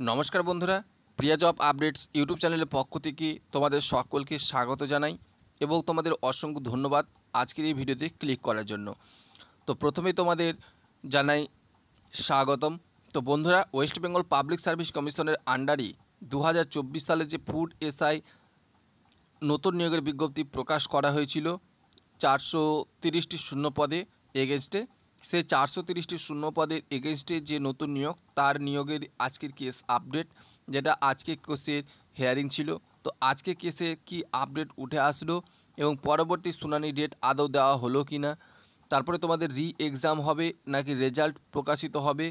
নমস্কার বন্ধুরা, প্রিয়া job updates YouTube চ্যানেলের পক্ষ থেকে তোমাদের সকলকে স্বাগত জানাই এবং তোমাদের অসংখ্য ধন্যবাদ আজকের এই ভিডিওতে ক্লিক করার জন্য। তো প্রথমেই তোমাদের জানাই স্বাগতম। তো বন্ধুরা, ওয়েস্ট বেঙ্গল পাবলিক সার্ভিস কমিশনের আন্ডারে 2024 সালে যে ফুড এসআই নতুন নিয়োগের বিজ্ঞপ্তি প্রকাশ করা হয়েছিল 430টি শূন্য পদে এগেনস্টে, সেই 430টি শূন্য পদের এগেনস্টে যে নতুন নিয়োগ, তার নিয়োগের আজকের কেস আপডেট, যেটা আজকে কেসের হিয়ারিং ছিল। তো আজকে কেসে কি আপডেট উঠে আসলো এবং পরবর্তী শুনানি ডেট আদৌ দেওয়া হলো কি না, তারপরে তোমাদের এক্সাম হবে নাকি রেজাল্ট প্রকাশিত হবে,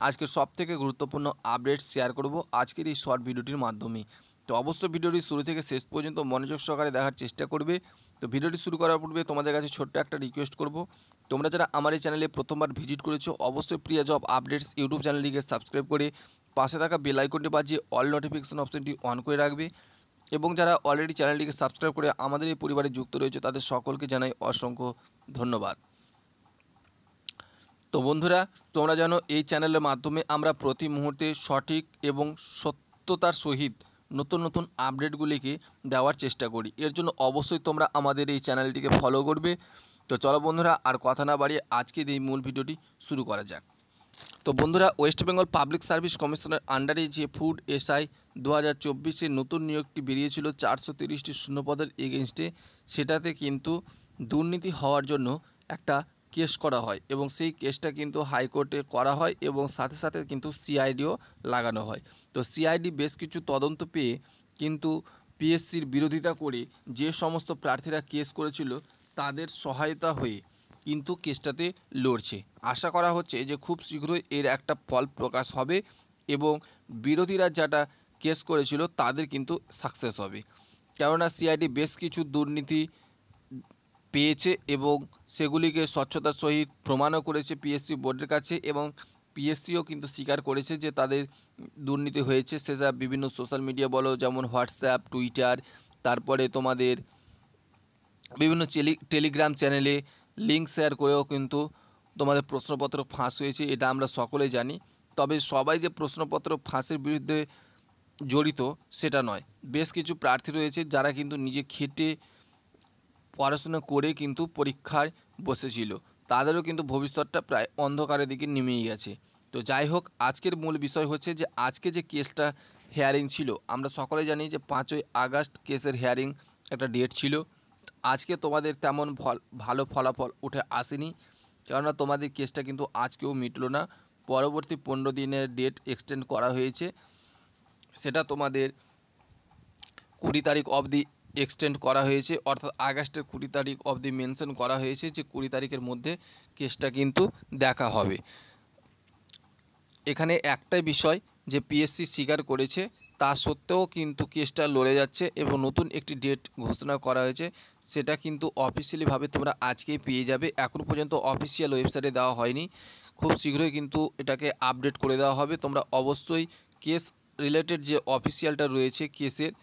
আজকের সবথেকে গুরুত্বপূর্ণ আপডেট শেয়ার করব আজকের এই শর্ট ভিডিওটির মাধ্যমে। তো অবশ্যই ভিডিওটি শুরু থেকে শেষ পর্যন্ত মনোযোগ সহকারে দেখার চেষ্টা করবে। তো ভিডিওটি শুরু করার পূর্বে তোমাদের কাছে ছোট্ট একটা রিকোয়েস্ট করব, তোমরা যারা আমার এই চ্যানেলে প্রথমবার ভিজিট করেছো অবশ্যই প্রিয়া জব আপডেটস ইউটিউব চ্যানেলটিকে সাবস্ক্রাইব করে পাশে থাকা বেল আইকনটি বাজিয়ে অল নোটিফিকেশন অপশনটি অন করে রাখবে এবং যারা অলরেডি চ্যানেলটিকে সাবস্ক্রাইব করে আমাদের এই পরিবারে যুক্ত রয়েছে তাদের সকলকে জানাই অসংখ্য ধন্যবাদ। তো বন্ধুরা, তোমরা জানো এই চ্যানেলের মাধ্যমে আমরা প্রতি মুহূর্তে সঠিক এবং সত্যতার সহিত নতুন নতুন আপডেটগুলিকে দেওয়ার চেষ্টা করি। এর জন্য অবশ্যই তোমরা আমাদের এই চ্যানেলটিকে ফলো করবে। তো চলো বন্ধুরা, আর কথা না বাড়িয়ে আজকের এই মূল ভিডিওটি শুরু করা যাক। তো বন্ধুরা, ওয়েস্ট বেঙ্গল পাবলিক সার্ভিস কমিশনের আন্ডারে যে ফুড এসআই 2024-এর নতুন নিয়োগটি বেরিয়েছিল 430টি শূন্যপদের এগেনস্টে, সেটাতে কিন্তু দুর্নীতি হওয়ার জন্য একটা কেস করা হয় এবং সেই কেসটা কিন্তু হাইকোর্টে করা হয় এবং সাথে সাথে কিন্তু সিআইডিও লাগানো হয়। তো সিআইডি বেশ কিছু তদন্ত পেয়ে কিন্তু পিএসসির বিরোধিতা করে যে সমস্ত প্রার্থীরা কেস করেছিল তাদের সহায়তা হয়ে কিন্তু কেসটাতে লড়ছে। আশা করা হচ্ছে যে খুব শীঘ্রই এর একটা ফল প্রকাশ হবে এবং বিরোধীরা যেটা কেস করেছিল তাদের কিন্তু সাকসেস হবে, কেননা সিআইডি বেশ কিছু দুর্নীতি পেয়েছে এবং সেগুলিকে স্বচ্ছতার সহিত প্রমাণও করেছে পিএসসি বোর্ডের কাছে এবং পিএসসিও কিন্তু স্বীকার করেছে যে তাদের দুর্নীতি হয়েছে। সেটা বিভিন্ন সোশ্যাল মিডিয়া বলো, যেমন হোয়াটসঅ্যাপ, টুইটার, তারপরে তোমাদের বিভিন্ন টেলিগ্রাম চ্যানেলে লিঙ্ক শেয়ার করেও কিন্তু তোমাদের প্রশ্নপত্র ফাঁস হয়েছে, এটা আমরা সকলেই জানি। তবে সবাই যে প্রশ্নপত্র ফাঁসের বিরুদ্ধে জড়িত সেটা নয়, বেশ কিছু প্রার্থী রয়েছে যারা কিন্তু নিজে খেটে পড়াশোনা করে কিন্তু পরীক্ষায় বসেছিল, তাদেরও কিন্তু ভবিষ্যৎটা প্রায় অন্ধকারের দিকে নেমেই গেছে। তো যাই হোক, আজকের মূল বিষয় হচ্ছে যে আজকে যে কেসটা হিয়ারিং ছিল, আমরা সকলে জানি যে 5ই আগস্ট কেসের হিয়ারিং একটা ডেট ছিল। আজকে তোমাদের তেমন ভালো ফলাফল উঠে আসেনি, কেননা তোমাদের কেসটা কিন্তু আজকেও মিটলো না। পরবর্তী 15 দিনের ডেট এক্সটেন্ড করা হয়েছে, সেটা তোমাদের 20 তারিখ অবধি এক্সটেন্ড করা হয়েছে, অর্থাৎ আগস্টের 20 তারিখ অবধি মেনশন করা হয়েছে যে 20 তারিখের মধ্যে কেসটা কিন্তু দেখা হবে। এখানে একটাই বিষয় যে পিএসসি স্বীকার করেছে, তা সত্ত্বেও কিন্তু কেসটা লড়ে যাচ্ছে এবং নতুন একটি ডেট ঘোষণা করা হয়েছে, সেটা কিন্তু অফিসিয়ালিভাবে তোমরা আজকেই পেয়ে যাবে। এখন পর্যন্ত অফিসিয়াল ওয়েবসাইটে দেওয়া হয়নি, খুব শীঘ্রই কিন্তু এটাকে আপডেট করে দেওয়া হবে। তোমরা অবশ্যই কেস রিলেটেড যে অফিসিয়ালটা রয়েছে কেসের,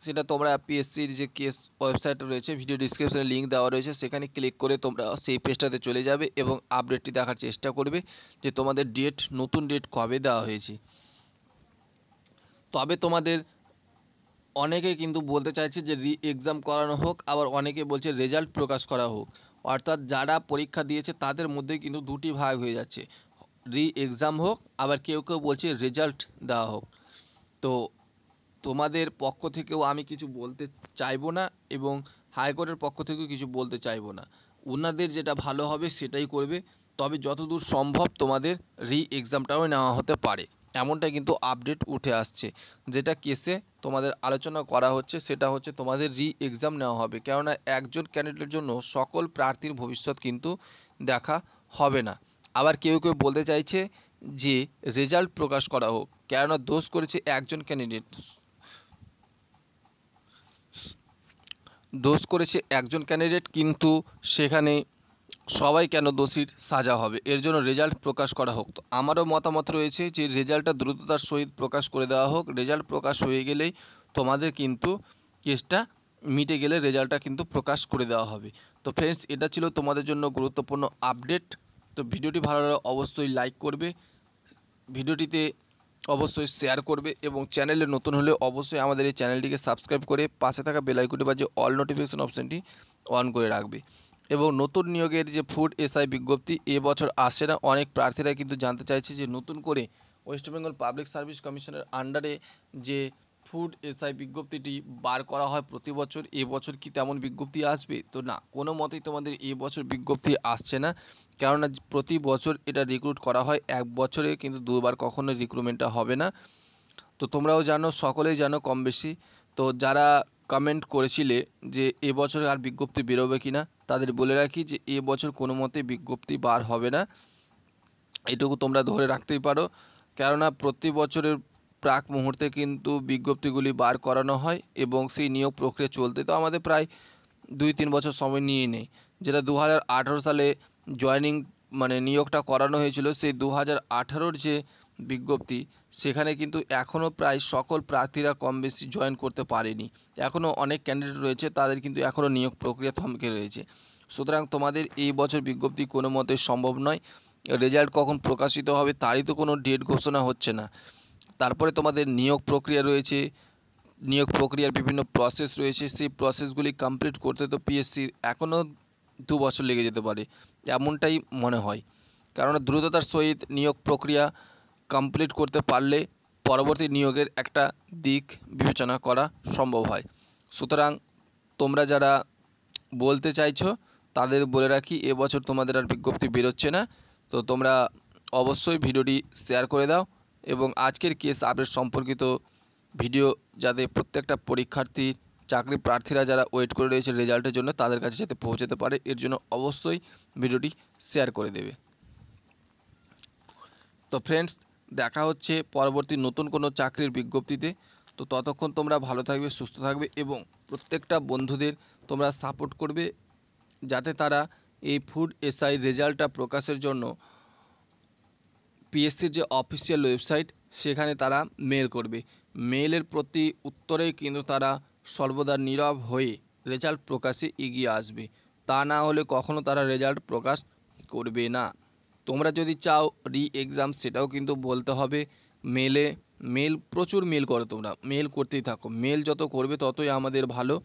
সেটা তোমরা পিএসসির যে কেস ওয়েবসাইটটা রয়েছে, ভিডিও ডিসক্রিপশনে লিঙ্ক দেওয়া রয়েছে, সেখানে ক্লিক করে তোমরা সেই পেজটাতে চলে যাবে এবং আপডেটটি দেখার চেষ্টা করবে যে তোমাদের নতুন ডেট কবে দেওয়া হয়েছে। তবে তোমাদের অনেকে কিন্তু বলতে চাইছে যে এক্সাম করানো হোক, আবার অনেকে বলছে রেজাল্ট প্রকাশ করা হোক, অর্থাৎ যারা পরীক্ষা দিয়েছে তাদের মধ্যে কিন্তু দুটি ভাগ হয়ে যাচ্ছে, এক্সাম হোক, আবার কেউ কেউ বলছে রেজাল্ট দেওয়া হোক। তো তোমাদের পক্ষ থেকেও আমি কিছু বলতে চাইবো না এবং হাইকোর্টের পক্ষ থেকেও কিছু বলতে চাইবো না, ওনাদের যেটা ভালো হবে সেটাই করবে। তবে যতদূর সম্ভব তোমাদের এক্সামটাও নেওয়া হতে পারে, এমনটা কিন্তু আপডেট উঠে আসছে। যেটা কেসে তোমাদের আলোচনা করা হচ্ছে সেটা হচ্ছে তোমাদের এক্সাম নেওয়া হবে, কেননা একজন ক্যান্ডিডেটের জন্য সকল প্রার্থীর ভবিষ্যৎ কিন্তু দেখা হবে না। আবার কেউ কেউ বলতে চাইছে যে রেজাল্ট প্রকাশ করা হোক, কেননা দোষ করেছে একজন ক্যান্ডিডেট, কিন্তু সেখানে সবাই কেন দোষীর সাজা হবে, এর জন্য রেজাল্ট প্রকাশ করা হোক। তো আমারও মতামত রয়েছে যে রেজাল্টটা দ্রুততার সহিত প্রকাশ করে দেওয়া হোক। রেজাল্ট প্রকাশ হয়ে গেলেই তোমাদের কিন্তু কেসটা মিটে গেলে রেজাল্টটা কিন্তু প্রকাশ করে দেওয়া হবে। তো ফ্রেন্ডস, এটা ছিল তোমাদের জন্য গুরুত্বপূর্ণ আপডেট। তো ভিডিওটি ভালো লাগলে অবশ্যই লাইক করবে, ভিডিওটিতে অবশ্যই শেয়ার করবে এবং চ্যানেলে নতুন হলে অবশ্যই আমাদের এই চ্যানেলটিকে সাবস্ক্রাইব করে পাশে থাকা বেল আইকনটি বাজিয়ে অল নোটিফিকেশন অপশানটি অন করে রাখবে। এবং নতুন নিয়োগের যে ফুড এসআই বিজ্ঞপ্তি এবছর আসছে না। অনেক প্রার্থীরা কিন্তু জানতে চাইছে যে নতুন করে ওয়েস্ট বেঙ্গল পাবলিক সার্ভিস কমিশনের আন্ডারে যে ফুড এসআই বিজ্ঞপ্তিটি বার করা হয় প্রতি বছর, এবছর কি তেমন বিজ্ঞপ্তি আসবে? তো না, কোনো মতেই তোমাদের এবছর বিজ্ঞপ্তি আসছে না, কেননা প্রতি বছর এটা রিক্রুট করা হয়, এক বছরে কিন্তু দুবার কখনো রিক্রুটমেন্টটা হবে না। তো তোমরাও জানো, সকলেই জানো কম বেশি। তো যারা কমেন্ট করেছিলে যে এবছর আর বিজ্ঞপ্তি বেরোবে কি না, তাদের বলে রাখি যে এবছর কোনো মতে বিজ্ঞপ্তি বার হবে না, এটুকু তোমরা ধরে রাখতেই পারো। কেননা প্রতি বছরের প্রাক মুহূর্তে কিন্তু বিজ্ঞপ্তিগুলি বার করানো হয় এবং সেই নিয়োগ প্রক্রিয়া চলতে তো আমাদের প্রায় 2-3 বছর সময় নিয়ে নেই। যেটা 2018 সালে জয়েনিং মানে নিয়োগটা করানো হয়েছিল, সেই 2018 যে বিজ্ঞপ্তি, সেখানে কিন্তু এখনও প্রায় সকল প্রার্থীরা কম বেশি জয়েন করতে পারেনি। এখনও অনেক ক্যান্ডিডেট রয়েছে, তাদের কিন্তু এখনও নিয়োগ প্রক্রিয়া থমকে রয়েছে। সুতরাং তোমাদের এই বছর বিজ্ঞপ্তি কোনো মতে সম্ভব নয়। রেজাল্ট কখন প্রকাশিত হবে তারই তো কোনো ডেট ঘোষণা হচ্ছে না। তারপরে তোমাদের নিয়োগ প্রক্রিয়া রয়েছে, নিয়োগ প্রক্রিয়ার বিভিন্ন প্রসেস রয়েছে, সেই প্রসেসগুলি কমপ্লিট করতে তো পিএসসি এখনও 2 বছর লেগে যেতে পারে, এমনটাই মনে হয়। কারণ দ্রুততার সহিত নিয়োগ প্রক্রিয়া কমপ্লিট করতে পারলে পরবর্তী নিয়োগের একটা দিক বিবেচনা করা সম্ভব হয়। সুতরাং তোমরা যারা বলতে চাইছো তাদের বলে রাখি, এবছর তোমাদের আর বিজ্ঞপ্তি বেরোচ্ছে না। তো তোমরা অবশ্যই ভিডিওটি শেয়ার করে দাও এবং আজকের কেস আপডেট সম্পর্কিত ভিডিও যাতে প্রত্যেকটা পরীক্ষার্থী, চাকরি প্রার্থীরা যারা ওয়েট করে রয়েছে রেজাল্টের জন্য, তাদের কাছে যাতে পৌঁছাতে পারে, এর জন্য অবশ্যই ভিডিওটি শেয়ার করে দেবে। তো ফ্রেন্ডস, দেখা হচ্ছে পরবর্তী নতুন কোনো চাকরির বিজ্ঞপ্তিতে। তো ততক্ষণ তোমরা ভালো থাকবে, সুস্থ থাকবে এবং প্রত্যেকটা বন্ধুদের তোমরা সাপোর্ট করবে যাতে তারা এই ফুড এসআই রেজাল্টটা প্রকাশের জন্য পিএসসির যে অফিসিয়াল ওয়েবসাইট সেখানে তারা মেল করবে। মেলের প্রতি উত্তরেই কিন্তু তারা সর্বদা নীরব হয়ে রেজাল্ট প্রকাশে এগিয়ে আসবে, তা না হলে কখনো তারা রেজাল্ট প্রকাশ করবে না। তোমরা যদি চাও রি এক্সাম, সেটাও কিন্তু বলতে হবে। মেল প্রচুর মেল করো, তোমরা মেল করতেই থাকো, মেল যত করবে ততই আমাদের ভালো।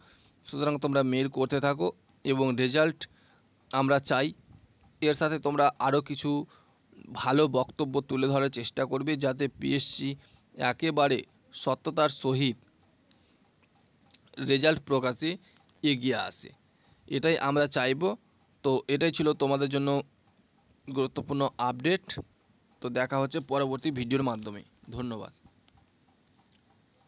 সুতরাং তোমরা মেল করতে থাকো এবং রেজাল্ট আমরা চাই। এর সাথে তোমরা আরও কিছু ভালো বক্তব্য তুলে ধরার চেষ্টা করবে যাতে পিএসসি একেবারে সত্যতার সহিত রেজাল্ট প্রকাশে এগিয়ে আসে, এটাই আমরা চাইব। তো এটাই ছিল তোমাদের জন্য গুরুত্বপূর্ণ আপডেট। তো দেখা হচ্ছে পরবর্তী ভিডিওর মাধ্যমে। ধন্যবাদ।